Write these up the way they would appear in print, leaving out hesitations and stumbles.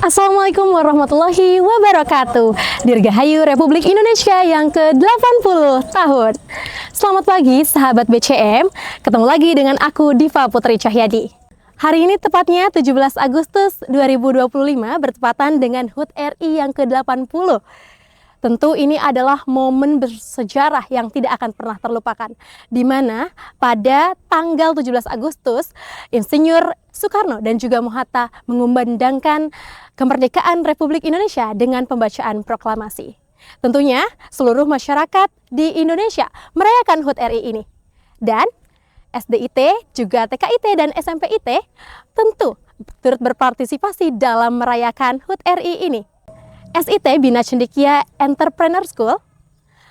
Assalamualaikum warahmatullahi wabarakatuh. Dirgahayu Republik Indonesia yang ke-80 tahun. Selamat pagi sahabat BCM. Ketemu lagi dengan aku Diva Putri Cahyadi. Hari ini tepatnya 17 Agustus 2025 bertepatan dengan HUT RI yang ke-80. Tentu ini adalah momen bersejarah yang tidak akan pernah terlupakan, di mana pada tanggal 17 Agustus, Insinyur Soekarno dan juga Bung Hatta mengumandangkan kemerdekaan Republik Indonesia dengan pembacaan proklamasi. Tentunya seluruh masyarakat di Indonesia merayakan HUT RI ini. Dan SDIT, juga TKIT dan SMPIT tentu turut berpartisipasi dalam merayakan HUT RI ini. SIT Bina Cendekia Entrepreneur School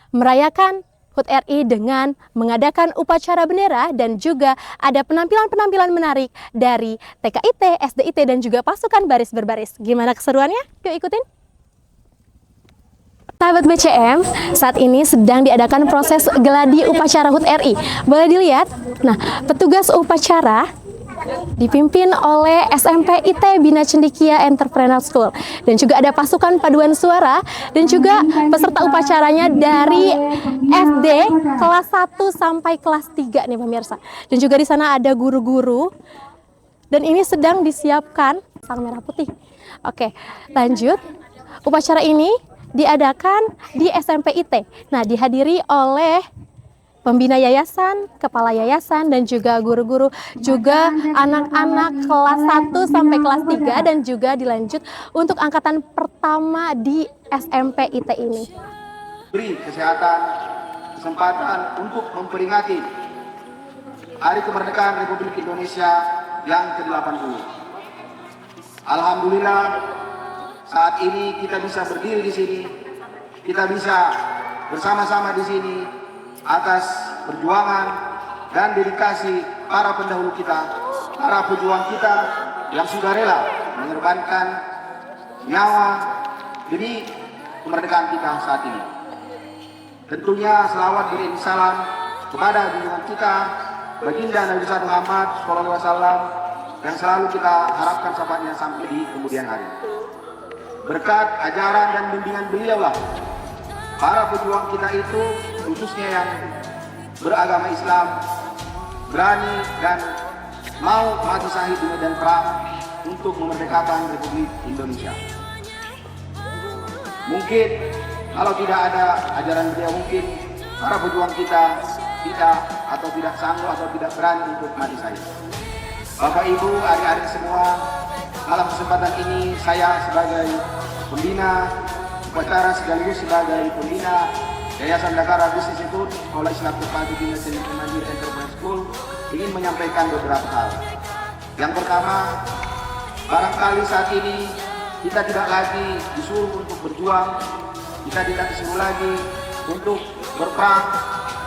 merayakan HUT RI dengan mengadakan upacara bendera dan juga ada penampilan-penampilan menarik dari TKIT, SDIT dan juga pasukan baris berbaris. Gimana keseruannya? Yuk ikutin! Sahabat BCM, saat ini sedang diadakan proses geladi upacara HUT RI. Boleh dilihat? Nah, petugas upacara dipimpin oleh SMPIT Bina Cendekia Entrepreneur School dan juga ada pasukan paduan suara dan juga peserta upacaranya dari SD kelas 1 sampai kelas 3 nih pemirsa. Dan juga di sana ada guru-guru dan ini sedang disiapkan sang merah putih. Oke, lanjut. Upacara ini diadakan di SMPIT. Nah, dihadiri oleh pembina yayasan, kepala yayasan, dan juga guru-guru, juga anak-anak kelas 1 sampai kelas 3, dan juga dilanjut untuk angkatan pertama di SMPIT ini. Beri kesehatan, kesempatan untuk memperingati Hari Kemerdekaan Republik Indonesia yang ke-80. Alhamdulillah, saat ini kita bisa berdiri di sini, kita bisa bersama-sama di sini atas perjuangan dan dedikasi para pendahulu kita, para pejuang kita yang sudah rela mengorbankan nyawa demi kemerdekaan kita saat ini. Tentunya selawat beriring salam kepada junjungan kita Baginda Nabi besar Muhammad SAW yang selalu kita harapkan syafaatnya sampai di kemudian hari. Berkat ajaran dan bimbingan beliau lah para pejuang kita itu, khususnya yang beragama Islam, berani dan mau mati syahid di medan perang untuk memerdekakan Republik Indonesia. Mungkin kalau tidak ada ajaran beliau, mungkin para pejuang kita tidak atau tidak sanggup atau tidak berani untuk mati syahid. Bapak Ibu, adik-adik semua, dalam kesempatan ini saya sebagai pembina upacara sekaligus sebagai pembina Yayasan Dakara Business Institute Sekolah Islam Terpadu Bina Cendekia Mandiri Entrepreneur School ingin menyampaikan beberapa hal. Yang pertama, barangkali saat ini kita tidak lagi disuruh untuk berjuang, kita tidak disuruh lagi untuk berperang,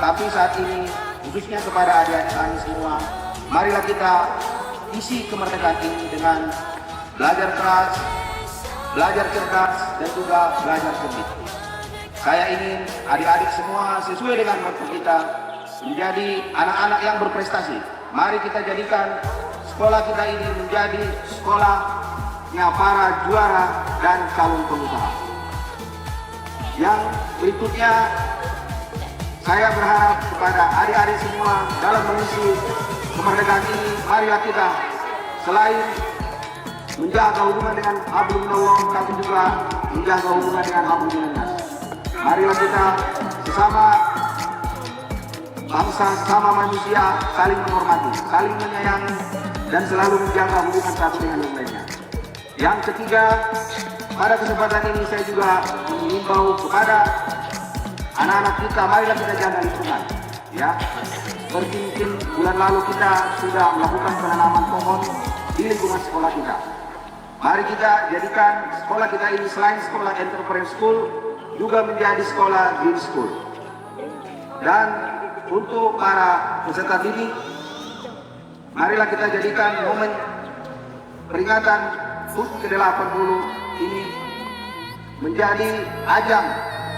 tapi saat ini khususnya kepada adik-adik kami semua, marilah kita isi kemerdekaan ini dengan belajar keras, belajar cerdas, dan juga belajar cerdik. Saya ingin adik-adik semua sesuai dengan motto kita menjadi anak-anak yang berprestasi. Mari kita jadikan sekolah kita ini menjadi sekolahnya para juara dan calon pengusaha. Yang berikutnya, saya berharap kepada adik-adik semua dalam mengisi kemerdekaan ini, marilah kita selain menjaga hubungan dengan hablumillah, tapi juga menjaga hubungan dengan hablumillah. Marilah kita sesama bangsa, sesama manusia saling menghormati, saling menyayangi, dan selalu menjaga hubungan satu dengan yang lainnya. Yang ketiga, pada kesempatan ini saya juga mengimbau kepada anak-anak kita, marilah kita jaga lingkungan. Ya, seperti mungkin bulan lalu kita sudah melakukan penanaman pohon di lingkungan sekolah kita. Mari kita jadikan sekolah kita ini selain sekolah Entrepreneur School juga menjadi sekolah Green School. Dan untuk para peserta didik, marilah kita jadikan momen peringatan HUT ke-80 ini menjadi ajang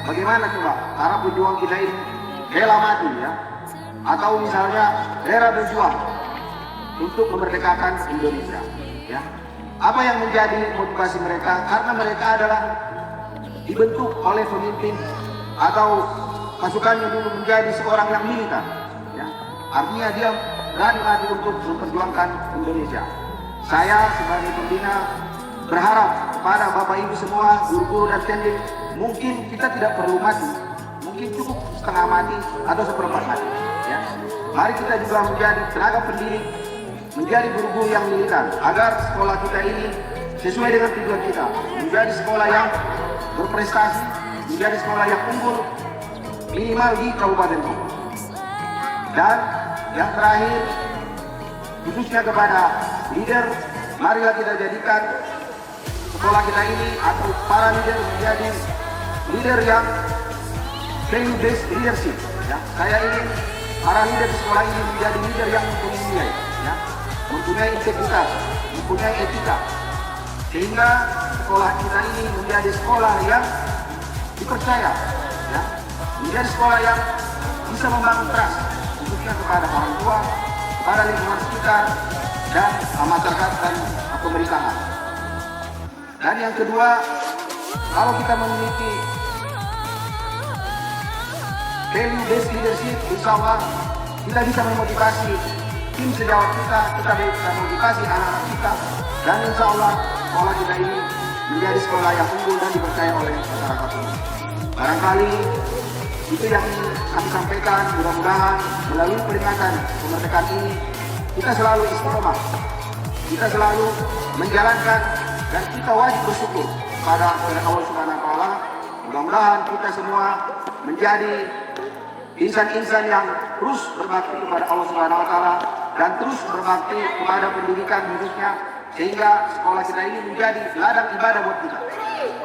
bagaimana coba para pejuang kita ini rela mati, ya, atau misalnya rela berjuang untuk memerdekakan Indonesia, ya. Apa yang menjadi motivasi mereka? Karena mereka adalah dibentuk oleh pemimpin atau pasukannya dulu menjadi seorang yang militer. Ya. Artinya dia berani mati untuk memperjuangkan Indonesia. Saya sebagai pembina berharap kepada Bapak Ibu semua, guru-guru dan standing, mungkin kita tidak perlu mati, mungkin cukup setengah mati atau seperempat mati. Ya. Mari kita juga menjadi tenaga pendidik, menjadi guru-guru yang militan, agar sekolah kita ini sesuai dengan tujuan kita, menjadi sekolah yang berprestasi, menjadi sekolah yang unggul minimal di Kabupaten Bogor. Dan yang terakhir, khususnya kepada leader, marilah kita jadikan sekolah kita ini atau para leader menjadi leader yang value based leadership. Ya. Saya ingin para leader di sekolah ini menjadi leader yang mempunyai nilai, ya. Mempunyai integritas, mempunyai etika, sehingga sekolah kita ini menjadi sekolah yang dipercaya, ya. Menjadi sekolah yang bisa membangun trust, khususnya kepada orang tua, kepada lingkungan sekitar, dan masyarakat dan pemerintahan. Dan yang kedua, kalau kita memiliki value based leadership, insya Allah kita bisa memotivasi tim sejawat kita bisa memotivasi anak-anak kita, dan insya Allah sekolah kita ini menjadi sekolah yang unggul dan dipercaya oleh masyarakat umum. Barangkali itu yang ingin kami sampaikan. Mudah-mudahan melalui peringatan kemerdekaan ini kita selalu istiqomah, kita selalu menjalankan, dan kita wajib bersyukur pada Allah Subhanahu wa Ta'ala. Mudah-mudahan kita semua menjadi insan-insan yang terus berbakti kepada Allah Subhanahu wa Ta'ala dan terus berbakti kepada pendidikan khususnya, sehingga sekolah kita ini menjadi ladang ibadah buat kita.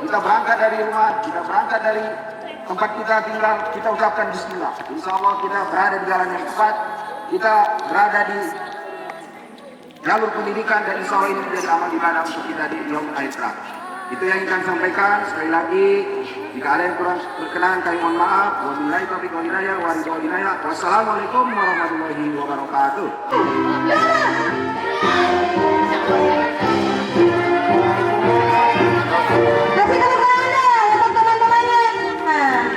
Kita berangkat dari rumah, kita berangkat dari tempat kita tinggal, kita ucapkan bismillah. Insya Allah kita berada di jalan yang tepat, kita berada di jalur pendidikan, dan insya Allah ini menjadi amal ibadah untuk kita di yaumul akhir. Itu yang ingin kami sampaikan. Sekali lagi, jika ada yang kurang berkenan, kami mohon maaf. Wabillahi taufiq wal hidayah, wa ridho wal inayah. Wassalamualaikum warahmatullahi wabarakatuh. Kasih tepuk tangan untuk teman-temannya. Nah.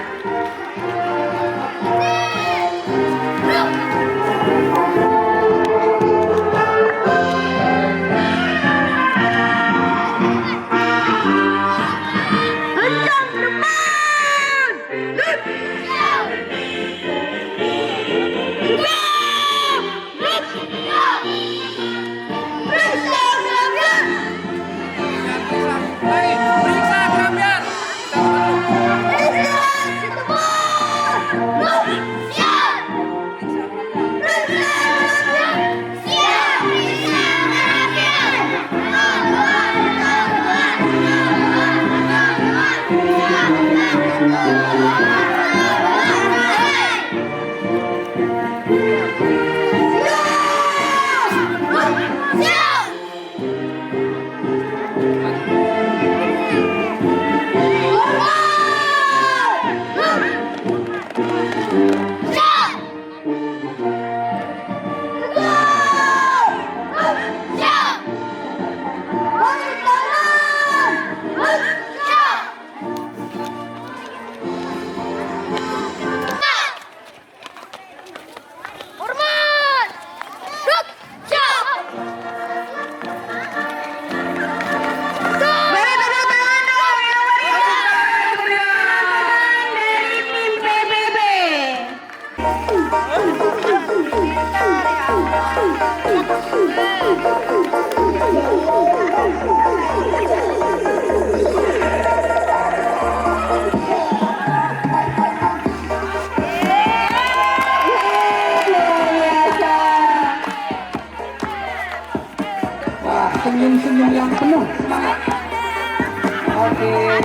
Senyum-senyum yang penuh semangat. Oke.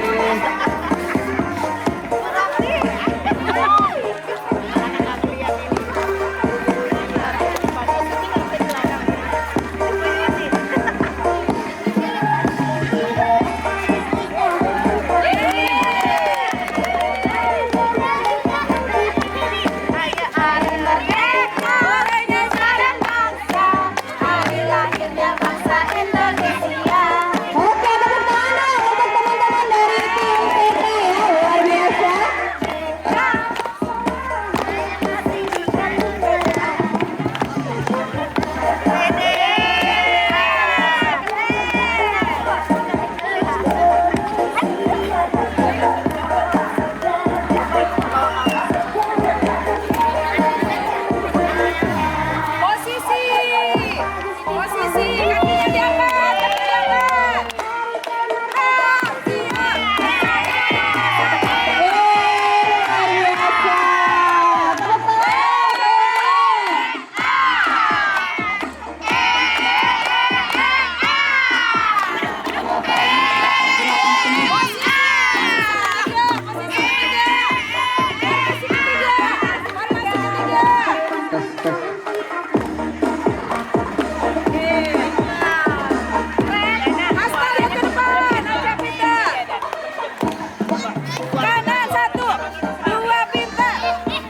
Hari lahirnya bangsa Indonesia.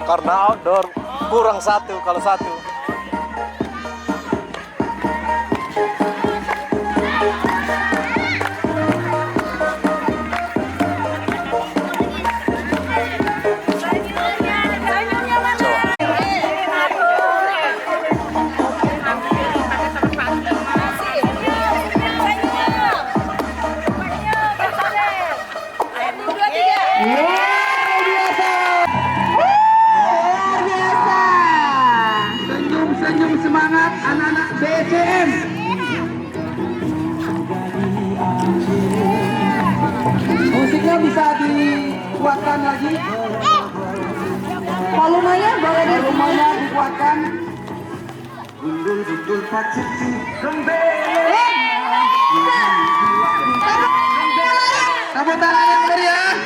Karena outdoor kurang satu kalau satu. Senyum semangat anak-anak BCM. Musiknya bisa dikuatkan lagi. Volumenya boleh di Volumenya dikuatkan. Tepuk tangan yang meriah.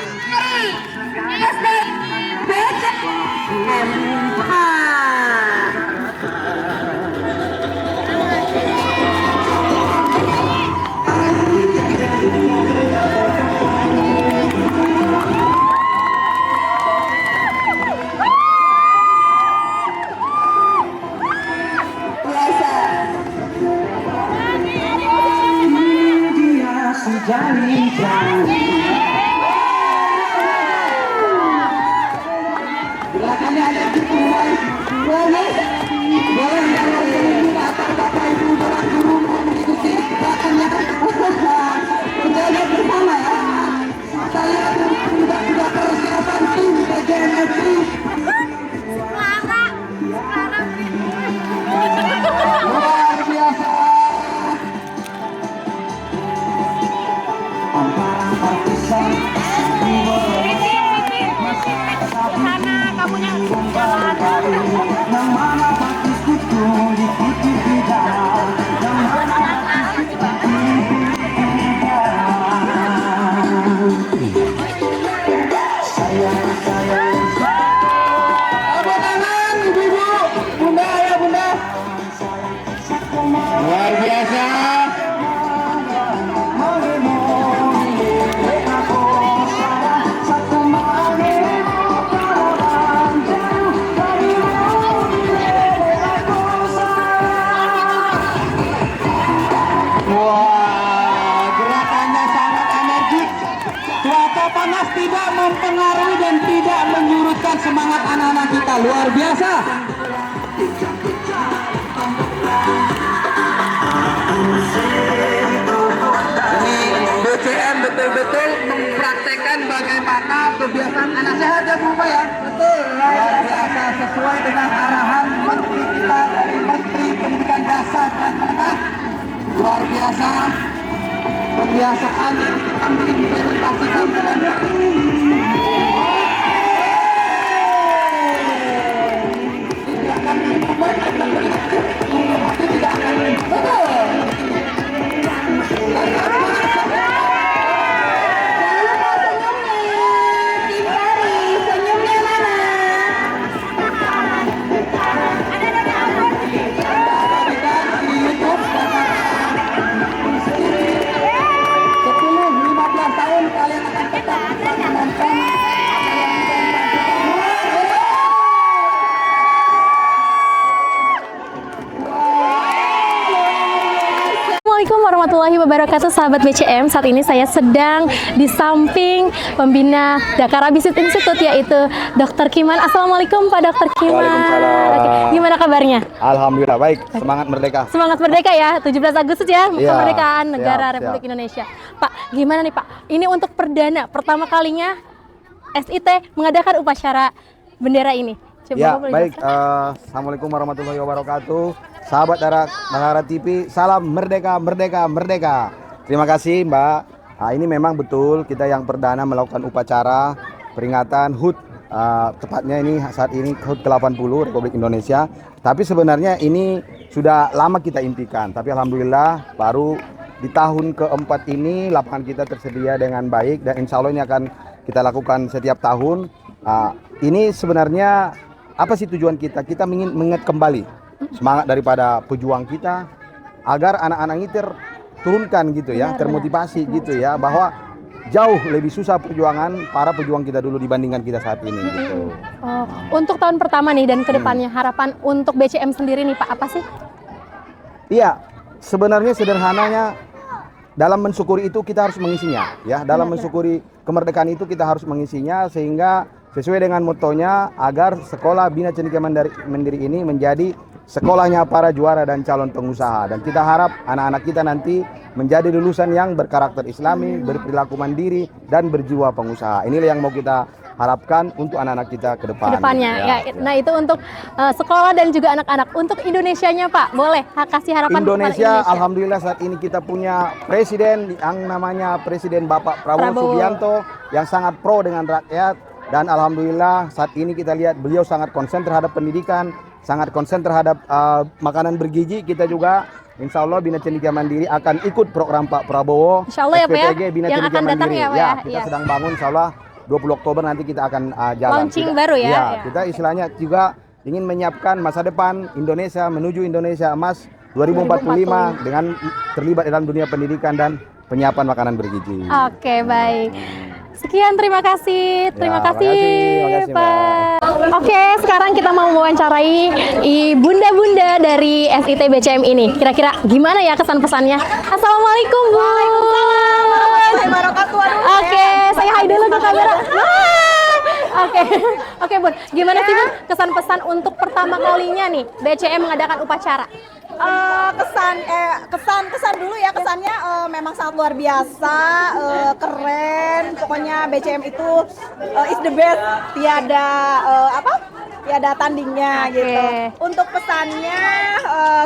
SD BCM. Belakangnya ada boleh Bapak Ibu Bapak Guru mengikuti belakangnya berjaga bersama ya. Saya sudah persiapan tim BJMFI. Luar biasa. Tepuk tangan ibu-ibu, bunda ya bunda. Luar biasa. Wah, gerakannya sangat energik. Cuaca panas tidak mempengaruhi dan tidak menyurutkan semangat anak-anak kita. Luar biasa. Ini BCM betul-betul mempraktekkan bagaimana kebiasaan anak sehat ya Bu Pak ya. Betul. Luar biasa sesuai dengan arahan Menteri kita dari Menteri Pendidikan Dasar dan Menengah. Luar biasa kebiasaan yang kami implementasikan dalam tidak akan membuat tapi tidak akan betul. Assalamualaikum warahmatullahi wabarakatuh, sahabat BCM. Saat ini saya sedang di samping pembina Dakar Abisit Institute, yaitu Dr. Kiman. Assalamualaikum Pak Dr. Kiman. Waalaikumsalam. Oke, gimana kabarnya? Alhamdulillah baik, semangat merdeka. Semangat merdeka ya, 17 Agustus ya, Iya, kemerdekaan negara siap, Republik siap. Indonesia. Pak, gimana nih Pak? Ini untuk pertama kalinya SIT mengadakan upacara bendera ini. Coba Ya, Bapak boleh baik. jelaskan? Assalamualaikum warahmatullahi wabarakatuh. Sahabat Dakar TV, salam merdeka, merdeka, merdeka. Terima kasih Mbak. Nah, ini memang betul kita yang perdana melakukan upacara peringatan HUT. Tepatnya ini saat ini HUT ke-80 Republik Indonesia. Tapi sebenarnya ini sudah lama kita impikan. Tapi alhamdulillah baru di tahun keempat ini lapangan kita tersedia dengan baik dan insya Allah ini akan kita lakukan setiap tahun. Ini sebenarnya apa sih tujuan kita? Kita ingin mengingat kembali semangat daripada pejuang kita agar anak-anak ini turunkan gitu ya, termotivasi gitu ya, bahwa jauh lebih susah perjuangan para pejuang kita dulu dibandingkan kita saat ini gitu. Oh, untuk tahun pertama nih dan kedepannya harapan untuk BCM sendiri nih Pak apa sih? Iya, sebenarnya sederhananya dalam mensyukuri itu kita harus mengisinya ya. Dalam mensyukuri kemerdekaan itu kita harus mengisinya sehingga sesuai dengan motonya agar sekolah Bina Cendekia Mandiri ini menjadi sekolahnya para juara dan calon pengusaha, dan kita harap anak-anak kita nanti menjadi lulusan yang berkarakter Islami, berperilaku mandiri dan berjiwa pengusaha. Inilah yang mau kita harapkan untuk anak-anak kita ke depan. Kedepannya ya. Nah itu untuk sekolah dan juga anak-anak. Untuk Indonesianya Pak, boleh kasih harapan Indonesia. Alhamdulillah saat ini kita punya presiden yang namanya Presiden Bapak Prabowo Subianto yang sangat pro dengan rakyat, dan alhamdulillah saat ini kita lihat beliau sangat konsen terhadap pendidikan, sangat konsen terhadap makanan bergizi. Kita juga insya Allah Bina Cendekia Mandiri akan ikut program Pak Prabowo. Insya Allah ya Pak ya, Bina yang Cendekia akan datang Mandiri. ya Pak Ya, ya. kita sedang bangun insya Allah 20 Oktober nanti kita akan jalan. Launching baru ya. Ya, kita istilahnya juga ingin menyiapkan masa depan Indonesia menuju Indonesia Emas 2045 dengan terlibat dalam dunia pendidikan dan penyiapan makanan bergizi. Oke, baik. Sekian, terima kasih. Terima kasih, makasih, Pak. Oke, sekarang kita mau mewawancarai bunda-bunda dari SIT BCM ini. Kira-kira gimana ya kesan pesannya? Assalamualaikum, Bu. Oke, saya hai dulu ke kamera. Oke, Bun. Gimana sih, Bun, kesan pesan untuk pertama kalinya nih BCM mengadakan upacara? Kesan dulu ya, kesannya memang sangat luar biasa, keren. Pokoknya BCM itu is the best, tiada tandingnya gitu. Untuk pesannya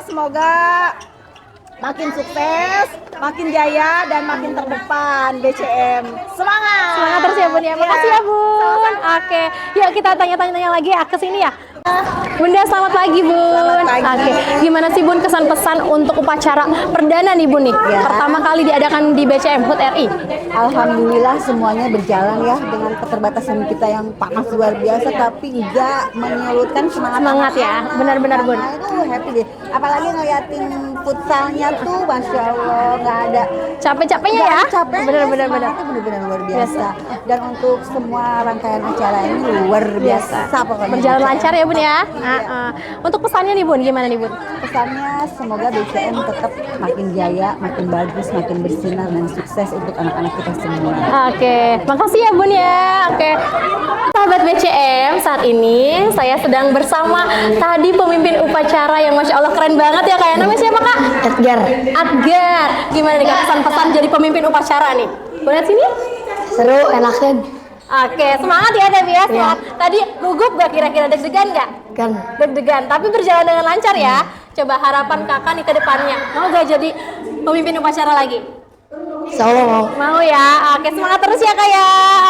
semoga makin sukses, makin jaya, dan makin terdepan BCM. Semangat! Semangat terus ya Bun ya. Makasih ya Bun. Oke, yuk kita tanya-tanya lagi ya ke sini ya. Bunda, selamat pagi Bun. Selamat pagi. Oke, gimana sih Bun kesan pesan untuk upacara perdana nih Bun nih? Ya. Pertama kali diadakan di BCM HUT RI. Alhamdulillah semuanya berjalan ya dengan keterbatasan kita yang panas luar biasa, tapi juga menyalurkan semangat Ya, benar-benar Bun. Nah, itu happy deh. Apalagi ngeliatin futsalnya tuh, masya Allah, nggak ada Capek-capeknya ya? capek. Benar-benar. Semangatnya benar-benar luar biasa. Dan untuk semua rangkaian acara ini luar biasa pokoknya. Berjalan lancar ya Bun ya. Untuk pesannya nih Bun, gimana nih Bun? Pesannya semoga BCM tetap makin jaya, makin bagus, makin bersinar dan sukses untuk anak-anak kita semua. Oke, makasih ya Bun ya. Oke, sahabat BCM, saat ini saya sedang bersama tadi pemimpin upacara yang masya Allah keren banget ya Kak. Namanya siapa Kak? Edgar. Gimana nih Kak pesan-pesan jadi pemimpin upacara nih? Boleh sini? Seru, enakan. Oke, semangat ya Devi ya. Semangat. Tadi gugup gak kira-kira, deg-degan gak? Kan. Deg-degan, tapi berjalan dengan lancar ya. Coba harapan kakak nih ke depannya. Mau gak jadi pemimpin upacara lagi? Insyaallah mau. Mau ya. Oke, semangat terus ya Kak ya.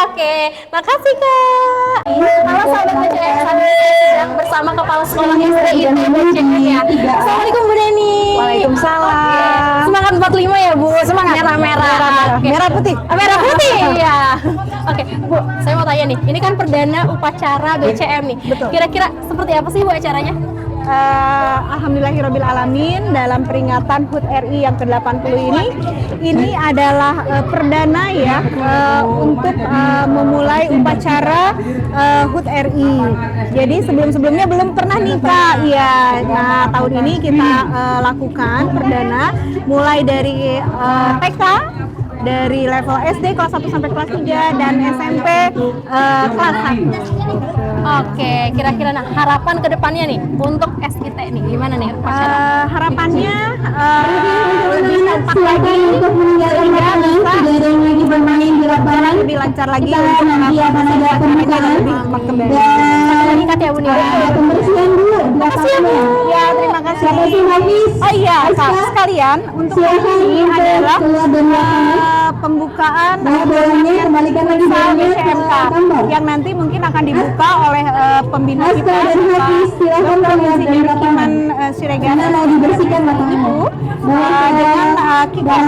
Oke, makasih Kak. Halo sahabat BCM, saat ini saya sedang bersama Kepala Sekolah SDIT BCM ya. Assalamualaikum Bu Deni. Waalaikumsalam. Semangat 45 ya Bu. Semangat. Merah-merah. Oke. Merah putih. Merah putih. Iya. Oke, Bu, saya mau tanya nih. Ini kan perdana upacara BCM nih. Betul. Kira-kira seperti apa sih Bu acaranya? Alhamdulillahirrabbilalamin, dalam peringatan HUT RI yang ke-80 ini adalah perdana ya untuk memulai upacara HUT RI. Jadi sebelum-sebelumnya belum pernah nih Kak. Ya, nah tahun ini kita lakukan perdana mulai dari TK, dari level SD kelas 1 sampai kelas 3 dan SMP kelas 1. Oke, kira-kira nah harapan ke depannya nih untuk SIT nih gimana nih upacara? Harapannya lebih kompak lagi sehingga bisa bermain di lapangan lebih lancar lagi untuk mereka lebih kompak kembali. Meningkat ya Bun ya. Makasih ya Bu. Ya, terima kasih. Oh iya, Kak, sekalian untuk ini adalah pembukaan futsal BCMK yang nanti mungkin akan dibuka oleh pembina kita Dr. Iman Siregar Ibu dengan kick-off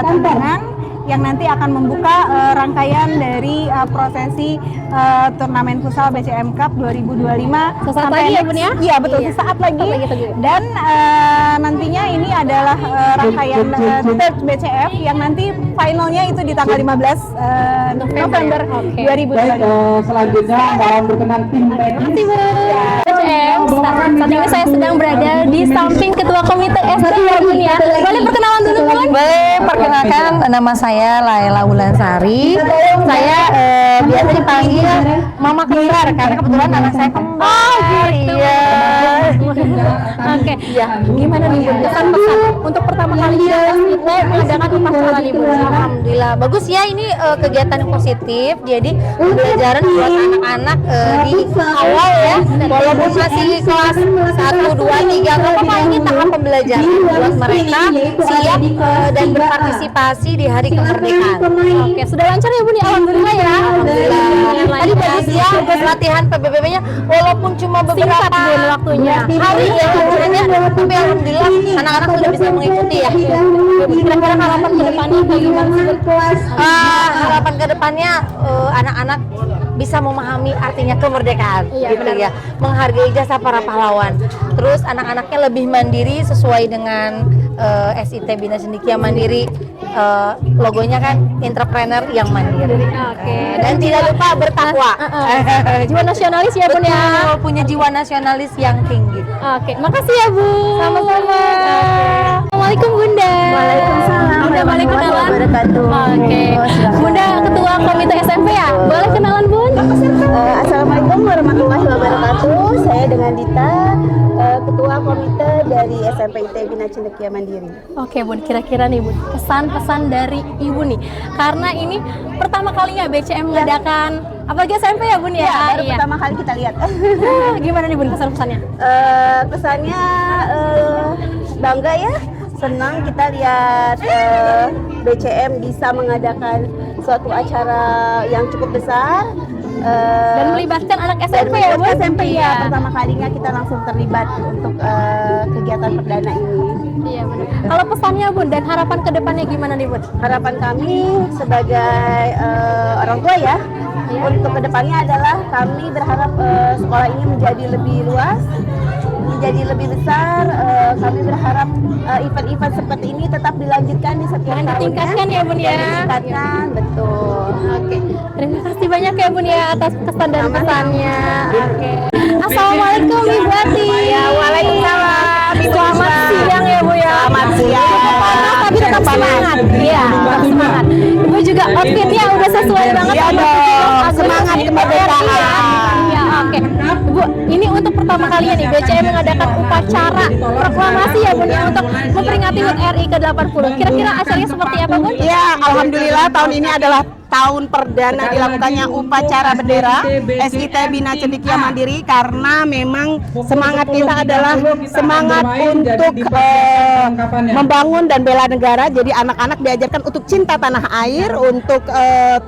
tantangan yang nanti akan membuka rangkaian dari prosesi turnamen futsal BCM Cup 2025 Sesaat lagi ya Bun ya? Iya betul, sesaat lagi. Dan nantinya ini adalah rangkaian third BCF yang nanti finalnya itu di tanggal 15 November 2020. Selanjutnya mohon berkenan tim teknis. BCM, saat ini saya sedang berada di samping Ketua Komite SD ya Bun ya. Boleh perkenalan dulu Bun? Boleh, perkenalkan nama saya Laila Wulansari. Saya biasa dipanggil Mama Kembar karena kebetulan anak saya kembar. Oh gitu. Iya. Oke, ya gimana nih Bun kesan-pesan untuk pertama kalinya kita mengadakan upacara nih Bun? Alhamdulillah bagus ya, ini kegiatan yang positif. Jadi pembelajaran buat anak-anak di awal ya, walaupun masih kelas 1, 2, 3 nggak apa-apa, ini tahap pembelajaran buat mereka siap dan berpartisipasi di hari kemerdekaan. Oke, sudah lancar ya Bun ya? Alhamdulillah ya. Tadi bagus ya, buat latihan PBB-nya walaupun cuma beberapa Singkat Bun waktunya. hari ya latihannya, tapi alhamdulillah anak-anak sudah bisa mengikuti ya. Kira-kira harapan ke depannya kayak gimana sih Bun? Harapan kedepannya anak-anak bisa memahami artinya kemerdekaan, Iya, gitu benar. ya, menghargai jasa para pahlawan. Terus anak-anaknya lebih mandiri sesuai dengan SIT Bina Cendekia Mandiri. Logonya kan entrepreneur yang mandiri. Oke. Dan tidak lupa bertakwa. Jiwa nasionalis ya Bun ya. Betul, punya jiwa nasionalis yang tinggi. Oke, makasih ya Bu. Sama-sama. Assalamualaikum Bunda. Waalaikumsalam Bunda boleh kenalan? warahmatullahi wabarakatuh. Oke. Bunda ketua komite SMP ya. Boleh kenalan Bun? Assalamualaikum warahmatullahi wabarakatuh. Saya dengan Dita, ketua komite dari SMP IT Bina Cendekia Mandiri. Oke Bun, kira-kira nih Bun, kesan-pesan dari Ibu nih. Karena ini pertama kalinya BCM mengadakan apalagi SMP ya Bun ya? Baru pertama kali kita lihat. Gimana nih Bun kesan-pesannya? Kesannya bangga ya, senang kita lihat BCM bisa mengadakan suatu acara yang cukup besar Dan melibatkan anak SMP ya Bun? SMP ya, pertama kalinya kita langsung terlibat untuk kegiatan perdana ini. Iya benar. Kalau pesannya Bun dan harapan ke depannya gimana nih Bun? Harapan kami sebagai orang tua ya, untuk kedepannya adalah kami berharap sekolah ini menjadi lebih luas, menjadi lebih besar. Kami berharap event-event seperti ini tetap dilanjutkan di setiap tahunnya. Ditingkatkan ya Bun ya? Ditingkatkan, betul. Oke, terima kasih banyak ya Bun ya atas kesan dan pesannya. Oke. Assalamualaikum Ibu Ati. Ya, waalaikumsalam. Selamat siang ya Bu ya. Selamat siang. Panas tapi tetap semangat. Iya, tetap semangat. Ibu juga outfitnya udah sesuai banget Iya sama dong, semangat kemerdekaan. Iya, oke. Bu, ini untuk pertama kalinya nih BCM mengadakan upacara proklamasi ya Bun ya untuk memperingati HUT RI ke-80. Kira-kira acaranya seperti apa Bun? Ya, alhamdulillah tahun ini adalah tahun perdana dilakukannya upacara bendera SIT Bina Cendekia Mandiri, karena memang semangat kita adalah semangat untuk membangun dan bela negara. Jadi anak-anak diajarkan untuk cinta tanah air, untuk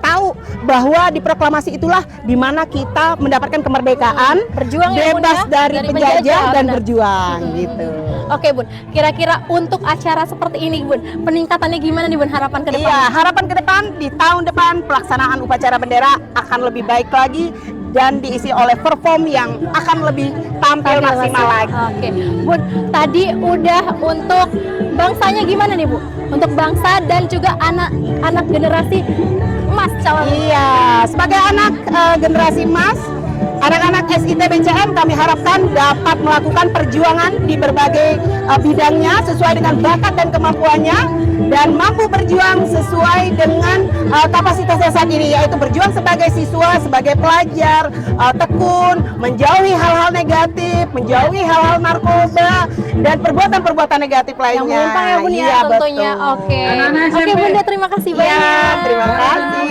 tahu bahwa di proklamasi itulah di mana kita mendapatkan kemerdekaan, Berjuang ya, Bun, bebas ya? dari Dari penjajah penjajah, dan benar. berjuang gitu. Oke Bun, kira-kira untuk acara seperti ini Bun, peningkatannya gimana nih Bun, harapan ke depan? Iya, harapan ke depan di tahun depan pelaksanaan upacara bendera akan lebih baik lagi dan diisi oleh perform yang akan lebih tampil maksimal lagi. Oke, Bun, tadi udah untuk bangsanya gimana nih Bu? Untuk bangsa dan juga anak generasi emas calon. Iya, sebagai anak generasi emas, anak-anak SIT BCM kami harapkan dapat melakukan perjuangan di berbagai bidangnya sesuai dengan bakat dan kemampuannya, dan mampu berjuang sesuai dengan kapasitasnya saat ini, yaitu berjuang sebagai siswa, sebagai pelajar, tekun, menjauhi hal-hal negatif, menjauhi hal-hal narkoba dan perbuatan-perbuatan negatif lainnya. Yang menyimpang ya Bun ya Iya, tentunya. betul. Oke. Anak-anak Oke SMP. Bunda, terima kasih banyak. Iya, terima kasih.